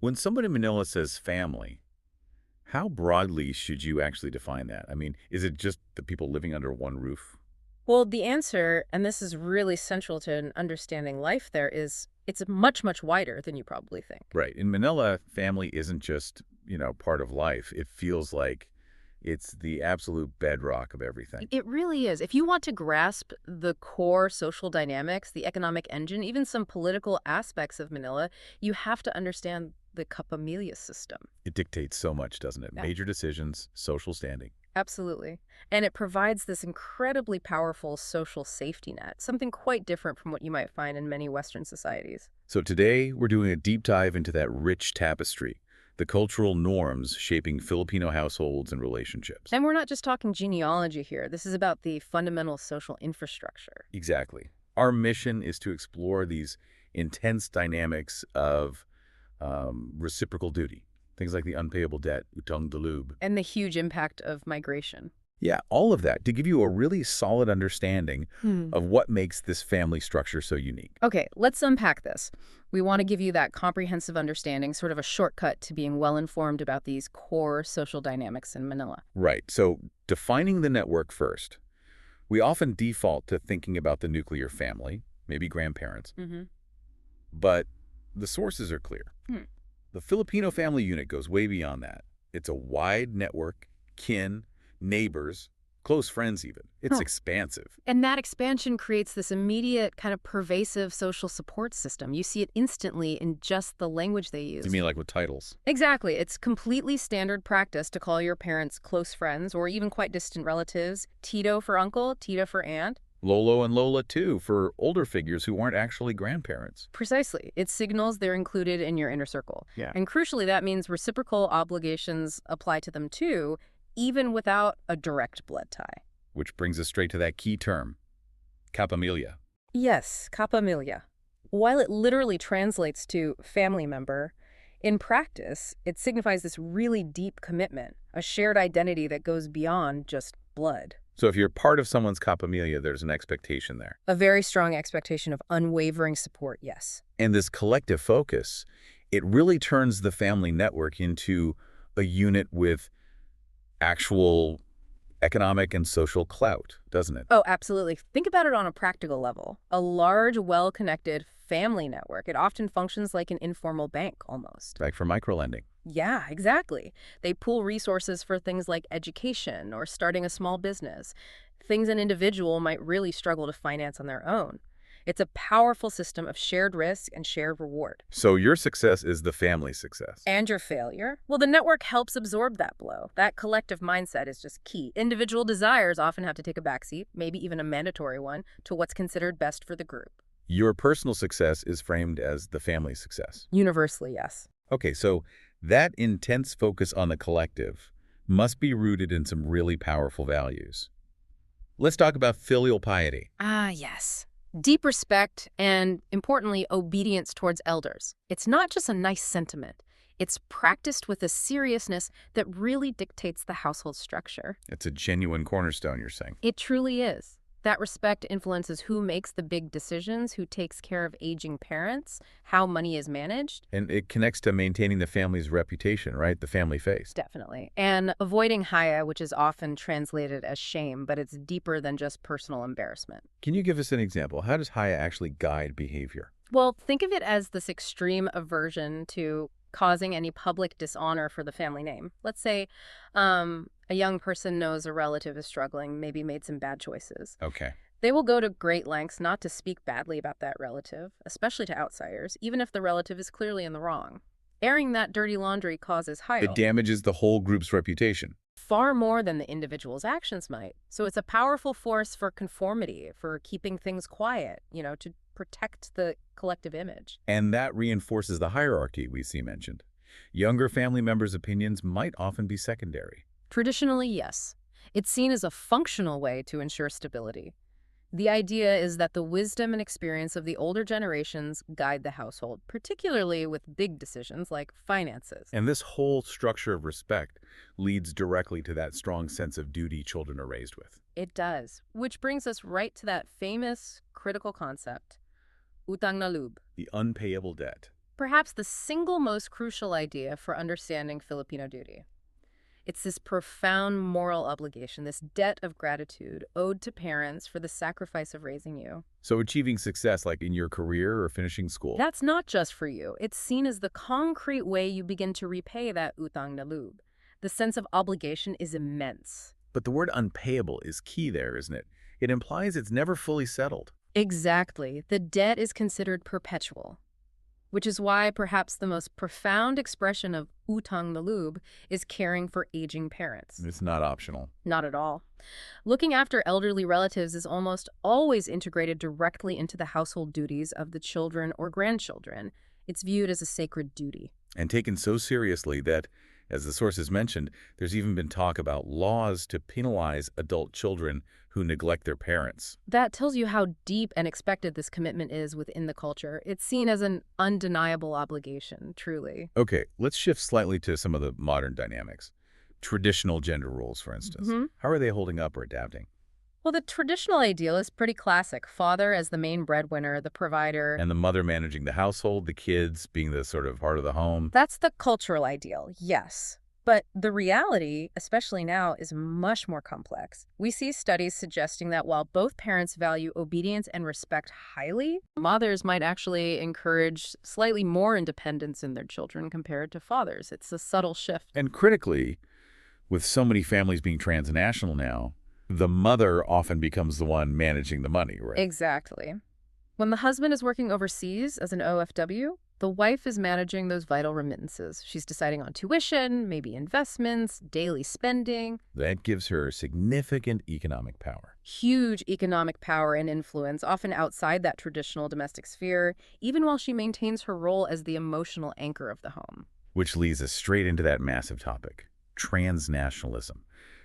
When someone in Manila says family, how broadly should you actually define that? I mean, is it just the people living under one roof? Well, the answer, and this is really central to an understanding life there, is it's much, much wider than you probably think. Right. In Manila, family isn't just, part of life. It feels like it's the absolute bedrock of everything. It really is. If you want to grasp the core social dynamics, the economic engine, even some political aspects of Manila, you have to understand the Kapamilya system. It dictates so much, doesn't it? Yeah. Major decisions, social standing. Absolutely. And it provides this incredibly powerful social safety net, something quite different from what you might find in many Western societies. So today, we're doing a deep dive into that rich tapestry, the cultural norms shaping Filipino households and relationships. And we're not just talking genealogy here. This is about the fundamental social infrastructure. Exactly. Our mission is to explore these intense dynamics of reciprocal duty, things like the unpayable debt, utang dalub. And the huge impact of migration. Yeah, all of that to give you a really solid understanding of what makes this family structure so unique. Okay, let's unpack this. We want to give you that comprehensive understanding, sort of a shortcut to being well-informed about these core social dynamics in Manila. Right. So defining the network first. We often default to thinking about the nuclear family, maybe grandparents, Mm-hmm. but the sources are clear. Hmm. The Filipino family unit goes way beyond that. It's a wide network, kin, neighbors, close friends even. It's Huh. expansive. And that expansion creates this immediate, kind of pervasive social support system. You see it instantly in just the language they use. You mean like with titles? Exactly. It's completely standard practice to call your parents close friends or even quite distant relatives. Tito for uncle, Tita for aunt. Lolo and Lola too, for older figures who aren't actually grandparents. Precisely. It signals they're included in your inner circle. Yeah. And crucially, that means reciprocal obligations apply to them too, even without a direct blood tie. Which brings us straight to that key term, Kapamilya. Yes, Kapamilya. While it literally translates to family member, in practice, it signifies this really deep commitment, a shared identity that goes beyond just blood. So if you're part of someone's Kapamilya, there's an expectation there. A very strong expectation of unwavering support, yes. And this collective focus, it really turns the family network into a unit with actual economic and social clout, doesn't it? Oh, absolutely. Think about it on a practical level. A large, well-connected family network. It often functions like an informal bank, almost. Like for microlending. Yeah, exactly. They pool resources for things like education or starting a small business, things an individual might really struggle to finance on their own. It's a powerful system of shared risk and shared reward. So your success is the family's success. And your failure? Well, the network helps absorb that blow. That collective mindset is just key. Individual desires often have to take a backseat, maybe even a mandatory one, to what's considered best for the group. Your personal success is framed as the family's success. Universally, yes. Okay, so that intense focus on the collective must be rooted in some really powerful values. Let's talk about filial piety. Ah, yes. Deep respect and, importantly, obedience towards elders. It's not just a nice sentiment. It's practiced with a seriousness that really dictates the household structure. It's a genuine cornerstone, you're saying. It truly is. That respect influences who makes the big decisions, who takes care of aging parents, how money is managed. And it connects to maintaining the family's reputation, right? The family face. Definitely. And avoiding haya, which is often translated as shame, but it's deeper than just personal embarrassment. Can you give us an example? How does Haya actually guide behavior? Well, think of it as this extreme aversion to causing any public dishonor for the family name. Let's say a young person knows a relative is struggling, maybe made some bad choices. Okay. They will go to great lengths not to speak badly about that relative, especially to outsiders, even if the relative is clearly in the wrong. Airing that dirty laundry causes It damages the whole group's reputation. far more than the individual's actions might. So it's a powerful force for conformity, for keeping things quiet, to protect the collective image. And that reinforces the hierarchy we see mentioned. Younger family members' opinions might often be secondary. Traditionally, yes. It's seen as a functional way to ensure stability. The idea is that the wisdom and experience of the older generations guide the household, particularly with big decisions like finances. And this whole structure of respect leads directly to that strong sense of duty children are raised with. It does, which brings us right to that famous critical concept, utang na loob. The unpayable debt. perhaps the single most crucial idea for understanding Filipino duty. It's this profound moral obligation, this debt of gratitude owed to parents for the sacrifice of raising you. So achieving success like in your career or finishing school. That's not just for you. It's seen as the concrete way you begin to repay that utang na loob. The sense of obligation is immense. But the word unpayable is key there, isn't it? It implies it's never fully settled. Exactly. The debt is considered perpetual, which is why perhaps the most profound expression of utang na loob is caring for aging parents. It's not optional. Not at all. Looking after elderly relatives is almost always integrated directly into the household duties of the children or grandchildren. It's viewed as a sacred duty. And taken so seriously that, as the sources mentioned, there's even been talk about laws to penalize adult children who neglect their parents. That tells you how deep and expected this commitment is within the culture. It's seen as an undeniable obligation, truly. Okay, let's shift slightly to some of the modern dynamics. Traditional gender roles, for instance. How are they holding up or adapting? Well, the traditional ideal is pretty classic. Father as the main breadwinner, the provider. And the mother managing the household, the kids being the sort of heart of the home. That's the cultural ideal, yes. But the reality, especially now, is much more complex. We see studies suggesting that while both parents value obedience and respect highly, mothers might actually encourage slightly more independence in their children compared to fathers. It's a subtle shift. And critically, with so many families being transnational now, the mother often becomes the one managing the money, right? Exactly. When the husband is working overseas as an OFW, the wife is managing those vital remittances. She's deciding on tuition, maybe investments, daily spending. That gives her significant economic power. Huge economic power and influence, often outside that traditional domestic sphere, even while she maintains her role as the emotional anchor of the home. Which leads us straight into that massive topic, transnationalism.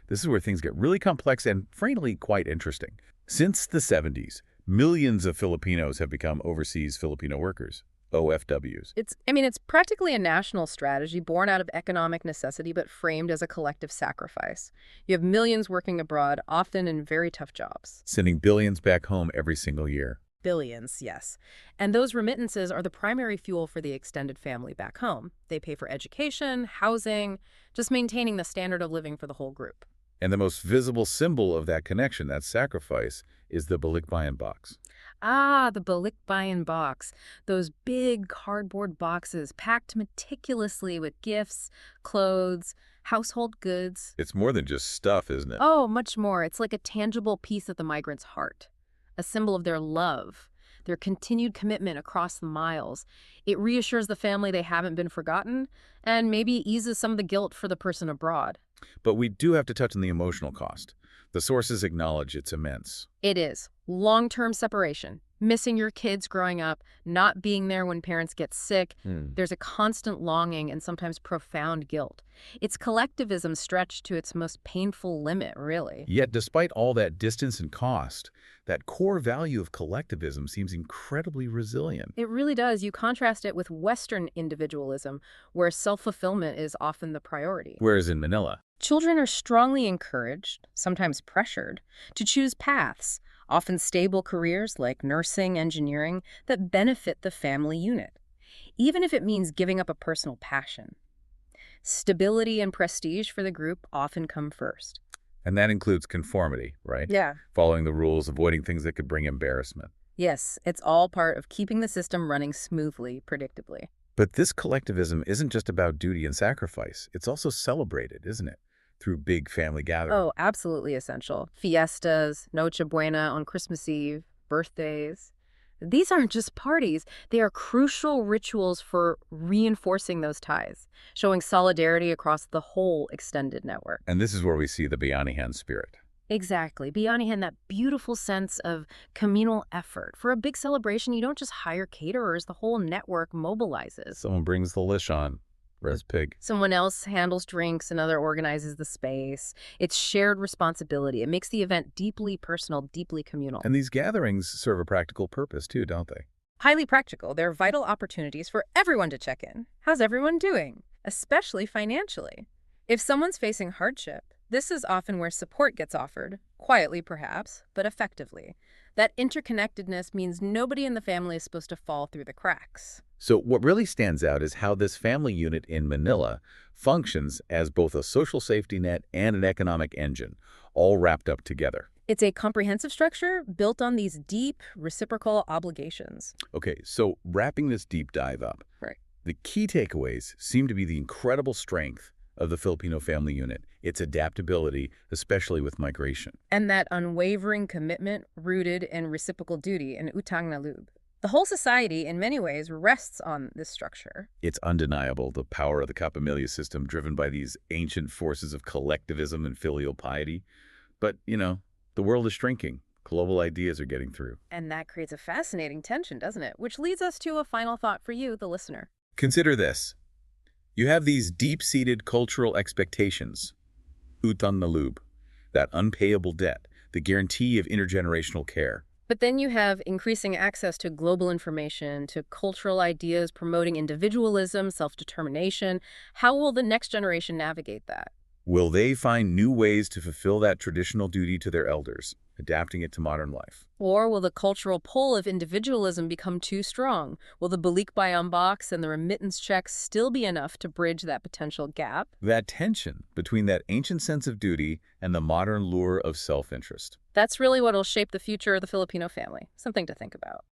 This is where things get really complex and, frankly, quite interesting. Since the 70s, millions of Filipinos have become overseas Filipino workers, OFWs. It's practically a national strategy born out of economic necessity but framed as a collective sacrifice. You have millions working abroad, often in very tough jobs. Sending billions back home every single year. Billions, yes. And those remittances are the primary fuel for the extended family back home. They pay for education, housing, just maintaining the standard of living for the whole group. And the most visible symbol of that connection, that sacrifice, is the balikbayan box. Ah, the balikbayan box. Those big cardboard boxes packed meticulously with gifts, clothes, household goods. It's more than just stuff, isn't it? Oh, much more. It's like a tangible piece of the migrant's heart, a symbol of their love, their continued commitment across the miles. It reassures the family they haven't been forgotten and maybe eases some of the guilt for the person abroad. But we do have to touch on the emotional cost. The sources acknowledge it's immense. It is. Long-term separation, missing your kids growing up, not being there when parents get sick. There's a constant longing and sometimes profound guilt. It's collectivism stretched to its most painful limit, really. Yet, despite all that distance and cost, that core value of collectivism seems incredibly resilient. It really does. You contrast it with Western individualism, where self-fulfillment is often the priority. Whereas in Manila, children are strongly encouraged, sometimes pressured, to choose paths, often stable careers like nursing, engineering, that benefit the family unit, even if it means giving up a personal passion. Stability and prestige for the group often come first. and that includes conformity, right? Yeah. Following the rules, avoiding things that could bring embarrassment. Yes, it's all part of keeping the system running smoothly, predictably. But this collectivism isn't just about duty and sacrifice. It's also celebrated, isn't it? Through big family gatherings. Oh, absolutely essential. Fiestas, Noche Buena on Christmas Eve, birthdays. These aren't just parties. They are crucial rituals for reinforcing those ties, showing solidarity across the whole extended network. And this is where we see the Bayanihan spirit. Exactly. Bayanihan, that beautiful sense of communal effort. For a big celebration, you don't just hire caterers. The whole network mobilizes. Someone brings the lishon, roast pig. Someone else handles drinks, another organizes the space. It's shared responsibility. It makes the event deeply personal, deeply communal. And these gatherings serve a practical purpose too, don't they? Highly practical. They're vital opportunities for everyone to check in. How's everyone doing? Especially financially. If someone's facing hardship, This is often where support gets offered, quietly perhaps, but effectively. That interconnectedness means nobody in the family is supposed to fall through the cracks. So what really stands out is how this family unit in Manila functions as both a social safety net and an economic engine, all wrapped up together. It's a comprehensive structure built on these deep, reciprocal obligations. Okay, so wrapping this deep dive up, Right. the key takeaways seem to be the incredible strength of the Filipino family unit, its adaptability, especially with migration. And that unwavering commitment rooted in reciprocal duty and utang na loob. The whole society, in many ways, rests on this structure. It's undeniable the power of the Kapamilya system driven by these ancient forces of collectivism and filial piety. But, the world is shrinking. Global ideas are getting through. And that creates a fascinating tension, doesn't it? Which leads us to a final thought for you, the listener. Consider this. You have these deep-seated cultural expectations. Utang na loob, that unpayable debt, the guarantee of intergenerational care. But then you have increasing access to global information, to cultural ideas promoting individualism, self-determination. How will the next generation navigate that? Will they find new ways to fulfill that traditional duty to their elders, adapting it to modern life? Or will the cultural pull of individualism become too strong? Will the balik bayang box and the remittance checks still be enough to bridge that potential gap? That tension between that ancient sense of duty and the modern lure of self-interest. That's really what will shape the future of the Filipino family. Something to think about.